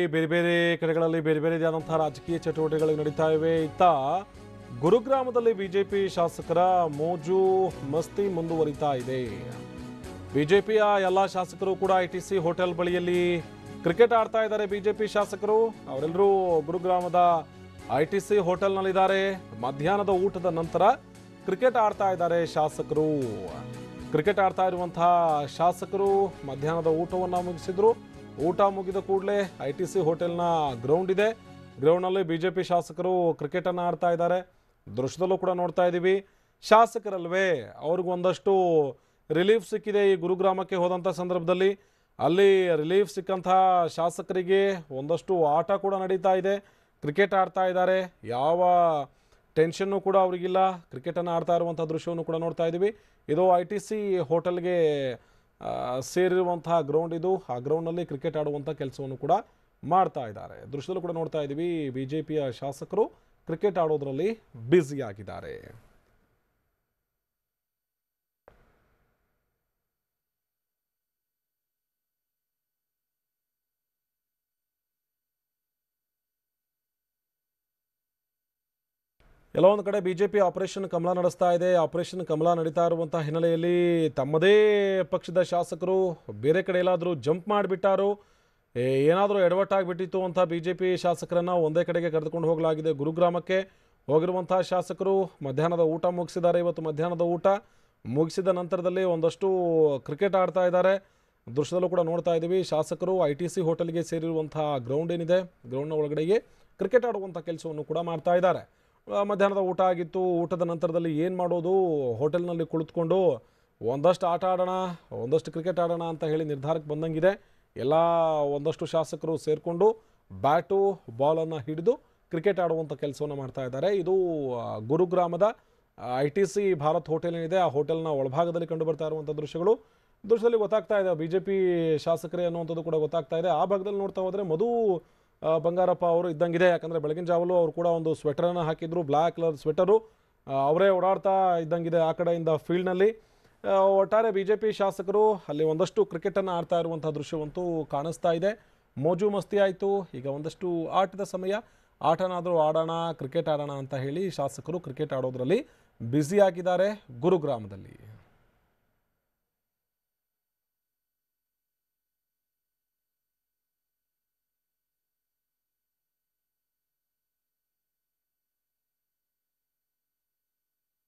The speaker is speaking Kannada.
ಬೇರೆ ಬೇರೆ ಕಡೆಗಳಲ್ಲಿ ಬೇರೆ ಬೇರೆದಾದಂತಹ ರಾಜಕೀಯ ಚಟುವಟಿಕೆಗಳು ನಡೀತಾ ಇವೆ. ಇತ್ತ ಗುರುಗ್ರಾಮದಲ್ಲಿ ಬಿಜೆಪಿ ಶಾಸಕರ ಮೋಜು ಮಸ್ತಿ ಮುಂದುವರಿತಾ ಇದೆ. ಬಿಜೆಪಿಯ ಎಲ್ಲ ಶಾಸಕರು ಕೂಡ ಐಟಿಸಿ ಹೋಟೆಲ್ ಬಳಿಯಲ್ಲಿ ಕ್ರಿಕೆಟ್ ಆಡ್ತಾ ಇದ್ದಾರೆ. ಬಿಜೆಪಿ ಶಾಸಕರು ಅವರೆಲ್ಲರೂ ಗುರುಗ್ರಾಮದ ಐಟಿಸಿ ಹೋಟೆಲ್ನಲ್ಲಿದ್ದಾರೆ. ಮಧ್ಯಾಹ್ನದ ಊಟದ ನಂತರ ಕ್ರಿಕೆಟ್ ಆಡ್ತಾ ಇದ್ದಾರೆ ಶಾಸಕರು. ಕ್ರಿಕೆಟ್ ಆಡ್ತಾ ಇರುವಂತಹ ಶಾಸಕರು ಮಧ್ಯಾಹ್ನದ ಊಟವನ್ನು ಮುಗಿಸಿದ್ರು. ಊಟ ಮುಗಿದ ಕೂಡಲೇ ಐಟಿಸಿ ಹೋಟೆಲ್ನ ಗ್ರೌಂಡ್ ಇದೆ. ಗ್ರೌಂಡ್ನಲ್ಲಿ ಬಿಜೆಪಿ ಶಾಸಕರು ಕ್ರಿಕೆಟ್ ಅನ್ನು ಆಡ್ತಾ ಇದ್ದಾರೆ. ದೃಶ್ಯದಲ್ಲೂ ಕೂಡ ನೋಡ್ತಾ ಇದ್ದೀವಿ. ಶಾಸಕರಲ್ವೇ ಅವ್ರಿಗೆ ಒಂದಷ್ಟು ರಿಲೀಫ್ ಸಿಕ್ಕಿದೆ. ಈ ಗುರುಗ್ರಾಮಕ್ಕೆ ಹೋದಂಥ ಸಂದರ್ಭದಲ್ಲಿ ಅಲ್ಲಿ ರಿಲೀಫ್ ಸಿಕ್ಕಂತಹ ಶಾಸಕರಿಗೆ ಒಂದಷ್ಟು ಆಟ ಕೂಡ ನಡೀತಾ ಇದೆ. ಕ್ರಿಕೆಟ್ ಆಡ್ತಾ ಇದ್ದಾರೆ. ಯಾವ ಟೆನ್ಷನ್ನು ಕೂಡ ಅವರಿಗಿಲ್ಲ. ಕ್ರಿಕೆಟನ್ನು ಆಡ್ತಾ ಇರುವಂಥ ದೃಶ್ಯವನ್ನು ಕೂಡ ನೋಡ್ತಾ ಇದ್ದೀವಿ. ಇದು ಐಟಿಸಿ ಹೋಟೆಲ್ಗೆ ಸೇರಿರುವಂತಹ ಗ್ರೌಂಡ್ ಇದು. ಆ ಗ್ರೌಂಡ್ನಲ್ಲಿ ಕ್ರಿಕೆಟ್ ಆಡುವಂಥ ಕೆಲಸವನ್ನು ಕೂಡ ಮಾಡ್ತಾ ಇದ್ದಾರೆ. ದೃಶ್ಯದಲ್ಲೂ ಕೂಡ ನೋಡ್ತಾ ಇದ್ದೀವಿ. ಬಿಜೆಪಿಯ ಶಾಸಕರು ಕ್ರಿಕೆಟ್ ಆಡೋದ್ರಲ್ಲಿ ಬ್ಯುಸಿಯಾಗಿದ್ದಾರೆ. ಎಲ್ಲೋ ಒಂದು ಕಡೆ ಬಿಜೆಪಿ ಆಪರೇಷನ್ ಕಮಲ ನಡೆಸ್ತಾ ಇದೆ. ಆಪರೇಷನ್ ಕಮಲ ನಡೀತಾ ಇರುವಂಥ ಹಿನ್ನೆಲೆಯಲ್ಲಿ ತಮ್ಮದೇ ಪಕ್ಷದ ಶಾಸಕರು ಬೇರೆ ಕಡೆ ಎಲ್ಲಾದರೂ ಜಂಪ್ ಮಾಡಿಬಿಟ್ಟಾರೋ, ಏನಾದರೂ ಎಡವಟ್ಟಾಗಿಬಿಟ್ಟಿತ್ತು ಅಂತ ಬಿಜೆಪಿ ಶಾಸಕರನ್ನು ಒಂದೇ ಕಡೆಗೆ ಕರೆದುಕೊಂಡು ಹೋಗಲಾಗಿದೆ. ಗುರುಗ್ರಾಮಕ್ಕೆ ಹೋಗಿರುವಂಥ ಶಾಸಕರು ಮಧ್ಯಾಹ್ನದ ಊಟ ಮುಗಿಸಿದ್ದಾರೆ. ಇವತ್ತು ಮಧ್ಯಾಹ್ನದ ಊಟ ಮುಗಿಸಿದ ನಂತರದಲ್ಲಿ ಒಂದಷ್ಟು ಕ್ರಿಕೆಟ್ ಆಡ್ತಾ ಇದ್ದಾರೆ. ದೃಶ್ಯದಲ್ಲೂ ಕೂಡ ನೋಡ್ತಾ ಇದ್ದೀವಿ. ಶಾಸಕರು ಐಟಿಸಿ ಹೋಟೆಲ್ಗೆ ಸೇರಿರುವಂಥ ಗ್ರೌಂಡ್ ಏನಿದೆ, ಗ್ರೌಂಡ್ನ ಒಳಗಡೆಗೆ ಕ್ರಿಕೆಟ್ ಆಡುವಂಥ ಕೆಲಸವನ್ನು ಕೂಡ ಮಾಡ್ತಾ ಇದ್ದಾರೆ. ಮಧ್ಯಾಹ್ನದ ಊಟ ಆಗಿತ್ತು. ಊಟದ ನಂತರದಲ್ಲಿ ಏನು ಮಾಡೋದು, ಹೋಟೆಲ್ನಲ್ಲಿ ಕುಳಿತುಕೊಂಡು ಒಂದಷ್ಟು ಆಟ ಆಡೋಣ, ಒಂದಷ್ಟು ಕ್ರಿಕೆಟ್ ಆಡೋಣ ಅಂತ ಹೇಳಿ ನಿರ್ಧಾರಕ್ಕೆ ಬಂದಂಗಿದೆ. ಎಲ್ಲ ಒಂದಷ್ಟು ಶಾಸಕರು ಸೇರಿಕೊಂಡು ಬ್ಯಾಟು ಬಾಲನ್ನು ಹಿಡಿದು ಕ್ರಿಕೆಟ್ ಆಡುವಂಥ ಕೆಲಸವನ್ನು ಮಾಡ್ತಾ ಇದ್ದಾರೆ. ಇದು ಗುರುಗ್ರಾಮದ ಐಟಿಸಿ ಭಾರತ್ ಹೋಟೆಲ್ ಏನಿದೆ, ಆ ಹೋಟೆಲ್ನ ಒಳಭಾಗದಲ್ಲಿ ಕಂಡು ಬರ್ತಾ ಇರುವಂಥ ದೃಶ್ಯದಲ್ಲಿ ಗೊತ್ತಾಗ್ತಾ ಇದೆ ಬಿಜೆಪಿ ಶಾಸಕರೇ ಅನ್ನುವಂಥದ್ದು ಕೂಡ ಗೊತ್ತಾಗ್ತಾ ಇದೆ. ಆ ಭಾಗದಲ್ಲಿ ನೋಡ್ತಾ ಹೋದರೆ ಮಧು ಬಂಗಾರಪ್ಪ ಅವರು ಇದ್ದಂಗಿದೆ. ಯಾಕಂದರೆ ಬೆಳಗಿನ ಜಾವಲು ಅವರು ಕೂಡ ಒಂದು ಸ್ವೆಟರನ್ನು ಹಾಕಿದ್ರು, ಬ್ಲ್ಯಾಕ್ ಕಲರ್ ಸ್ವೆಟರು. ಅವರೇ ಓಡಾಡ್ತಾ ಇದ್ದಂಗಿದೆ ಆ ಕಡೆಯಿಂದ ಫೀಲ್ಡ್ನಲ್ಲಿ. ಒಟ್ಟಾರೆ ಬಿಜೆಪಿ ಶಾಸಕರು ಅಲ್ಲಿ ಒಂದಷ್ಟು ಕ್ರಿಕೆಟನ್ನು ಆಡ್ತಾ ಇರುವಂಥ ದೃಶ್ಯವಂತೂ ಕಾಣಿಸ್ತಾ ಇದೆ. ಮೋಜು ಮಸ್ತಿ ಆಯಿತು. ಈಗ ಒಂದಷ್ಟು ಆಟದ ಸಮಯ, ಆಟನಾದರೂ ಆಡೋಣ, ಕ್ರಿಕೆಟ್ ಆಡೋಣ ಅಂತ ಹೇಳಿ ಶಾಸಕರು ಕ್ರಿಕೆಟ್ ಆಡೋದ್ರಲ್ಲಿ ಬ್ಯುಸಿಯಾಗಿದ್ದಾರೆ ಗುರುಗ್ರಾಮದಲ್ಲಿ.